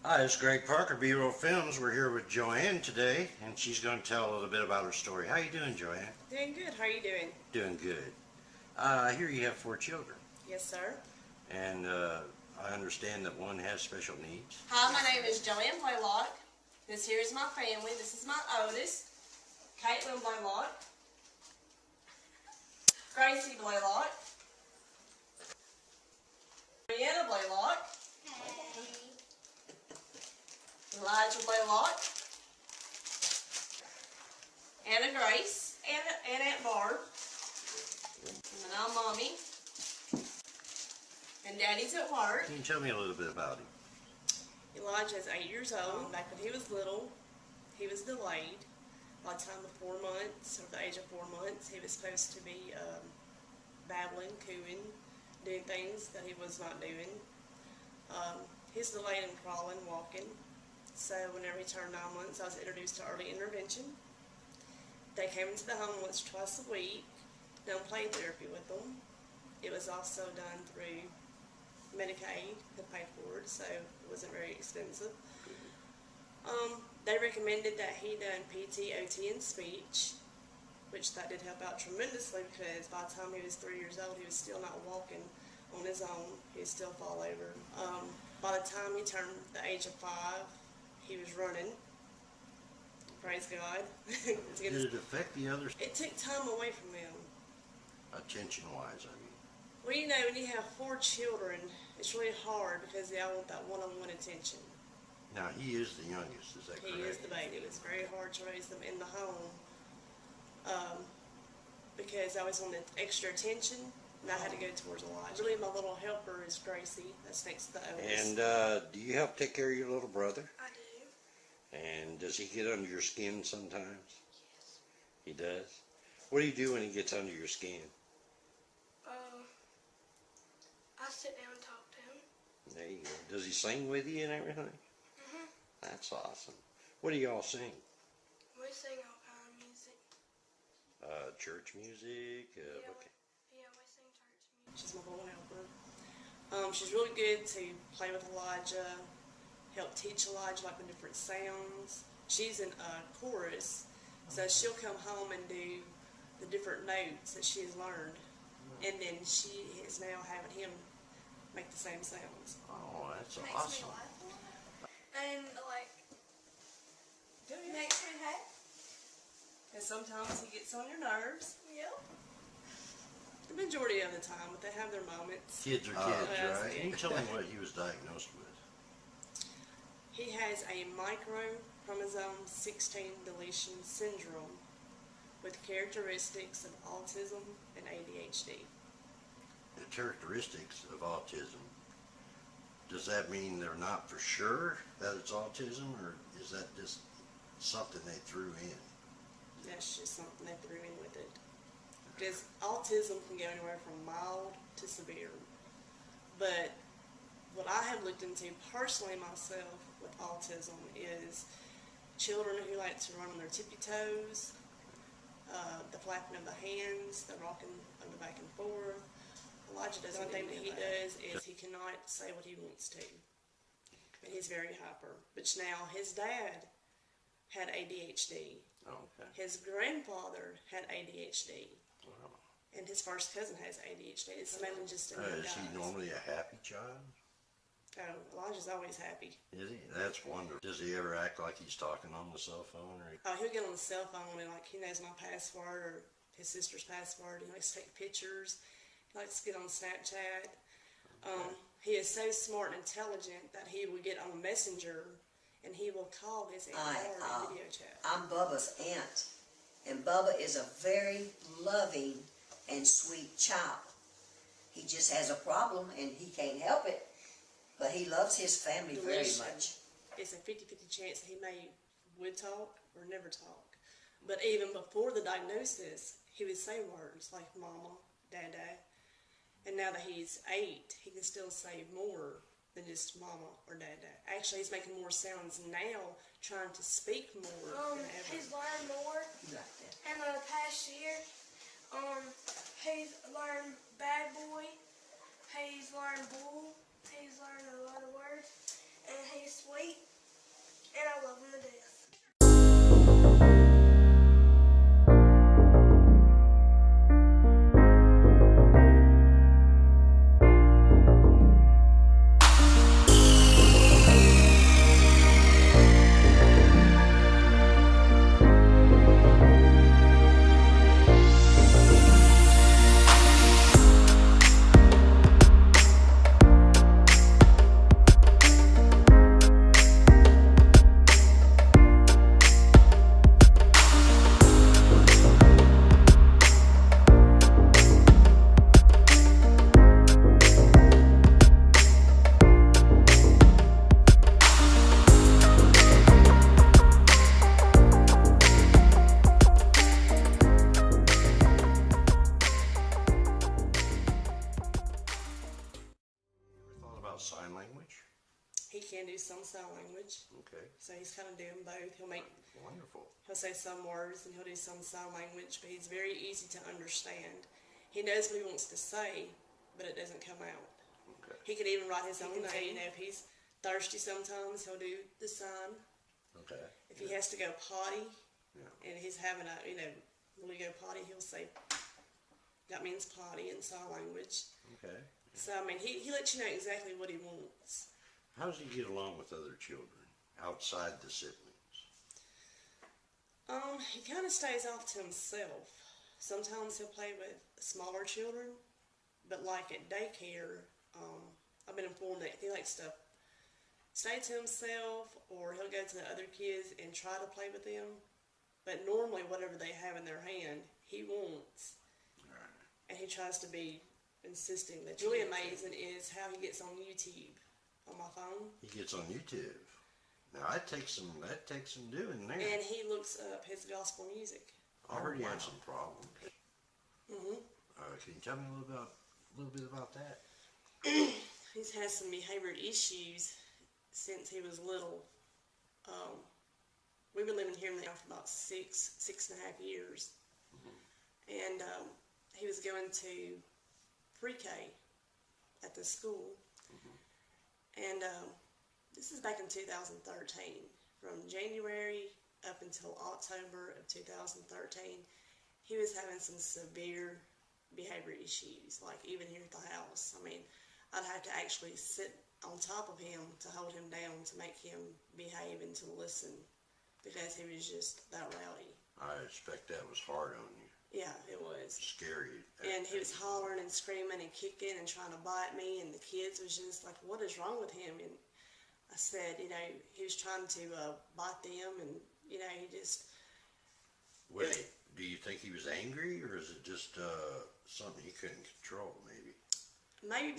Hi, it's Greg Parker, B-Roll Films. We're here with Joanne today, and she's going to tell a little bit about her story. How you doing, Joanne? Doing good. How are you doing? Doing good. I hear you have 4 children, Yes, sir. and I understand that one has special needs. Hi, my name is Joanne Blaylock. This here is my family. This is my oldest, Caitlin Blaylock, Gracie Blaylock, Brianna Blaylock, Elijah Blaylock, Anna Grace, and Aunt Barb, and I'm Mommy, and Daddy's at work. Can you tell me a little bit about him? Elijah is 8 years old. Back when he was little, he was delayed. By the time of 4 months, or the age of 4 months, he was supposed to be babbling, cooing, doing things that he was not doing. He's delayed in crawling, walking. So whenever he turned 9 months, I was introduced to early intervention. They came into the home once or twice a week, done play therapy with them. It was also done through Medicaid, who paid for it, so it wasn't very expensive. They recommended that he done PT, OT, and speech, which that did help out tremendously because by the time he was 3 years old, he was still not walking on his own. He'd still fall over. By the time he turned the age of 5, he was running. Praise God. Did it affect the others? It took time away from them. Attention-wise, I mean. Well, you know, when you have 4 children, it's really hard because they all want that one-on-one attention. Now, he is the youngest, is that correct? He is the baby. It was very hard to raise them in the home because I always wanted extra attention, and I had to go towards Elijah. Really, my little helper is Gracie. That's next to the oldest. And do you help take care of your little brother? I do. And does he get under your skin sometimes? Yes. He does? What do you do when he gets under your skin? I sit down and talk to him. There you go. Does he sing with you and everything? Mm-hmm. That's awesome. What do y'all sing? We sing all kind of music. Church music? Yeah, Okay. we sing church music. She's my little helper. She's really good to play with Elijah, help teach Elijah like the different sounds. She's in a chorus, so she'll come home and do the different notes that she has learned, and then she is now having him make the same sounds. Oh, that's Makes awesome. me laugh a lot. And makes me happy. And sometimes he gets on your nerves, Yep. the majority of the time, but they have their moments. Kids are kids, Yes. right? Can you tell me what he was diagnosed with? He has a microchromosome 16 deletion syndrome with characteristics of autism and ADHD. The characteristics of autism, does that mean they're not for sure that it's autism, or is that just something they threw in? That's just something they threw in with it. Because autism can go anywhere from mild to severe. But what I have looked into personally myself with autism is children who like to run on their tippy toes, the flapping of the hands, the rocking of the back and forth. Elijah does one thing that he does is he cannot say what he wants to. And he's very hyper. But now his dad had ADHD. Okay. His grandfather had ADHD. Wow. And his first cousin has ADHD. It's mainly just in Is he normally a happy child? Oh, Elijah's always happy. Is he? That's wonderful. Does he ever act like he's talking on the cell phone? Or He'll get on the cell phone and like he knows my password or his sister's password. He likes to take pictures. He likes to get on Snapchat. He is so smart and intelligent that he will get on Messenger and he will call his Aunt Barb in video chat. I'm Bubba's aunt, and Bubba is a very loving and sweet child. He just has a problem and he can't help it, but he loves his family very much. It's a 50-50 chance that he would talk or never talk. But even before the diagnosis, he would say words like mama, dada. And now that he's 8, he can still say more than just mama or dada. Actually, he's making more sounds now, trying to speak more than ever. He's learned more. Like that. In the past year, he's learned bad boy. He's learned bull. He's learned a lot of words. and he's sweet, and I love him to death. Ever thought about sign language? He can do some sign language, Okay, so he's kind of doing both. wonderful. He'll say some words and he'll do some sign language, but he's very easy to understand. He knows what he wants to say, but it doesn't come out. Okay, He could even write his own name. You know, if he's thirsty sometimes, he'll do the sign. okay. If he has to go potty, Yeah. and he's having a, will he go potty, he'll say, that means potty in sign language. Okay. So, I mean, he lets you know exactly what he wants. How does he get along with other children outside the siblings? He kind of stays off to himself. Sometimes he'll play with smaller children, but like at daycare, I've been informed that he likes to stay to himself, or he'll go to the other kids and try to play with them. But normally, whatever they have in their hand, he wants, and he tries to be insisting. That's really amazing is how he gets on YouTube on my phone, He gets on YouTube. Now that takes some doing there. and he looks up his gospel music. I heard he had some problems. Hmm Can you tell me a little bit about that? He's had some behavior issues since he was little. We've been living here now for about 6.5 years. And he was going to pre-K at the school. And this is back in 2013. From January up until October of 2013, he was having some severe behavior issues, like even here at the house. I mean, I'd have to actually sit on top of him to hold him down to make him behave and to listen, because he was just that rowdy. I expect that was hard on you, Yeah, it was. scary. And he was hollering and screaming and kicking and trying to bite me, and the kids was just like, what is wrong with him? And I said, he was trying to bite them, and, he just... Wait, do you think he was angry, or is it just something he couldn't control, maybe? Maybe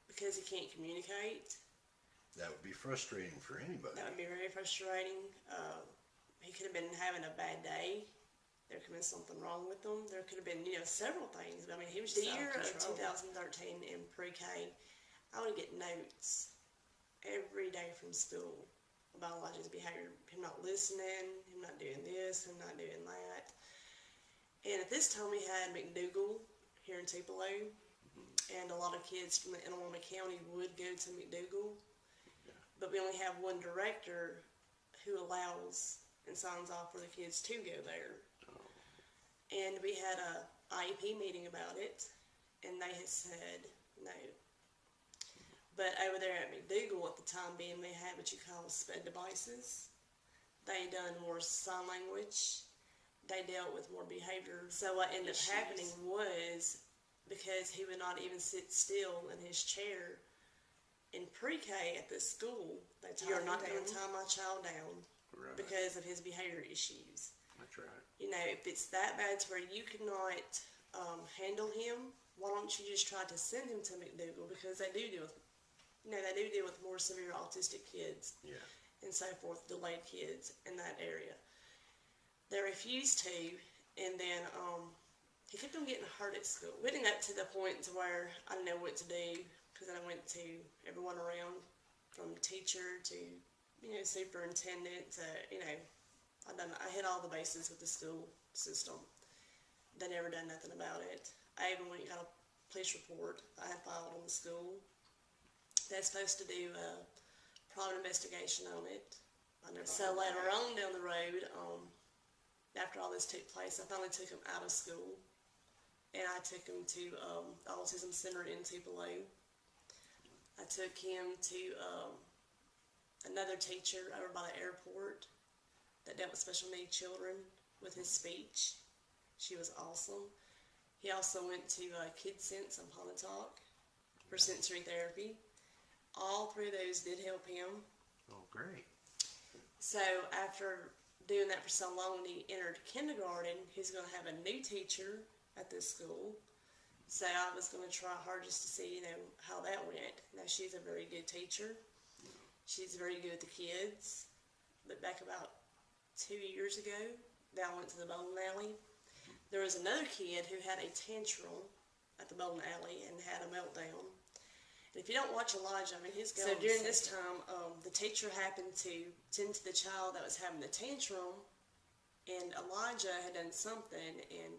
because he can't communicate. That would be frustrating for anybody. That would be very frustrating. He could have been having a bad day. There could have been something wrong with him. There could have been, several things. But I mean, he was the year of 2013 in pre-K. I would get notes every day from school about Elijah's behavior. Him not listening, him not doing this, him not doing that. And at this time, we had McDougal here in Tupelo. And a lot of kids from the Antelope County would go to McDougal. But we only have one director who allows and signs off for the kids to go there. And we had a IEP meeting about it, and they had said no. But over there at McDougal at the time being, they had what you call SPED devices. They done more sign language. They dealt with more behavior. So what ended up happening was, because he would not even sit still in his chair, in pre-K at this school, they told you're not going to tie my child down because of his behavior issues. That's right. If it's that bad to where you cannot handle him, why don't you just try to send him to McDougal, because they do deal with, they do deal with more severe autistic kids and so forth, delayed kids in that area. They refused to, and then he kept on getting hurt at school. We didn't get to the point to where I didn't know what to do, because I went to everyone around, from teacher to, superintendent to, I hit all the bases with the school system. They never done nothing about it. I even went and got a police report I had filed on the school. They're supposed to do private investigation on it. So later on down the road, after all this took place, I finally took him out of school, and I took him to the Autism Center in Tupelo. I took him to another teacher over by the airport that dealt with special needs children with his speech. She was awesome. He also went to Kid Sense in Pontotoc for sensory therapy. All three of those did help him. Oh, great. So after doing that for so long, when he entered kindergarten, he's going to have a new teacher at this school. So I was going to try hard just to see, how that went. Now, she's a very good teacher. She's very good with the kids. But back about 2 years ago, I went to the bowling alley. There was another kid who had a tantrum at the bowling alley and had a meltdown. And if you don't watch Elijah, so during this time, the teacher happened to tend to the child that was having the tantrum, and Elijah had done something, and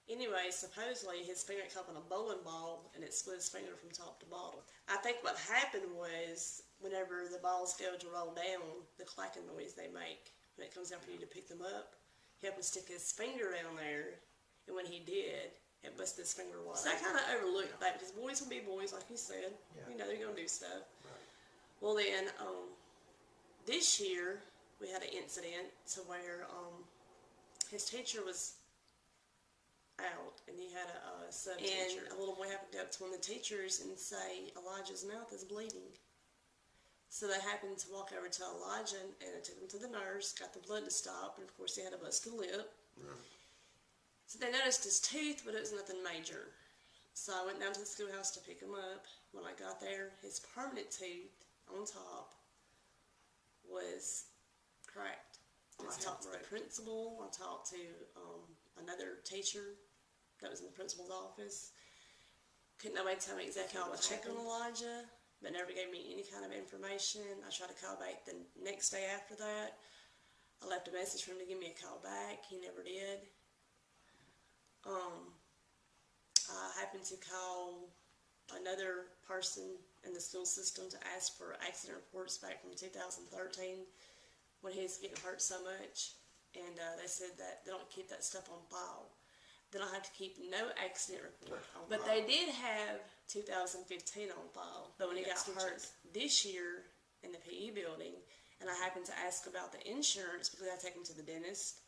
anyway, supposedly his finger caught on a bowling ball, and it split his finger from top to bottom. I think what happened was, whenever the balls go to roll down, the clacking noise they make when it comes down for you to pick them up, he happened to stick his finger down there, and when he did, it busted his finger wide. So I kind of overlooked that, because boys will be boys, like you said. Yeah. They're going to do stuff. Right. Well, then, this year, we had an incident to where his teacher was out, and he had a sub-teacher. And a little boy happened to go up to one of the teachers and say, Elijah's mouth is bleeding. So they happened to walk over to Elijah, and I took him to the nurse, got the blood to stop, and of course he had a busted lip. Right. So they noticed his tooth, but it was nothing major. So I went down to the schoolhouse to pick him up. When I got there, his permanent tooth on top was cracked. I talked to the principal. I talked to another teacher that was in the principal's office. Couldn't nobody tell me exactly how I was checking on Elijah, but never gave me any kind of information. I tried to call back the next day after that. I left a message for him to give me a call back. He never did. I happened to call another person in the school system to ask for accident reports back from 2013 when he was getting hurt so much, and they said that they don't keep that stuff on file. They don't have to keep no accident report on file. But they did have 2015 on file. But when he got hurt this year in the PE building, and I happened to ask about the insurance because I take him to the dentist.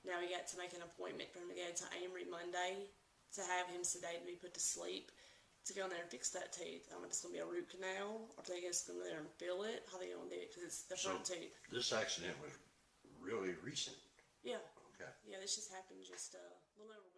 Now we got to make an appointment for him to go to Amory Monday to have him sedated and be put to sleep to go in there and fix that tooth. I don't know if it's going to be a root canal or if they're just going to go there and fill it. How they going to do it because it's the front tooth. This accident was really recent. Yeah. Okay. Yeah, this just happened just a little over a week.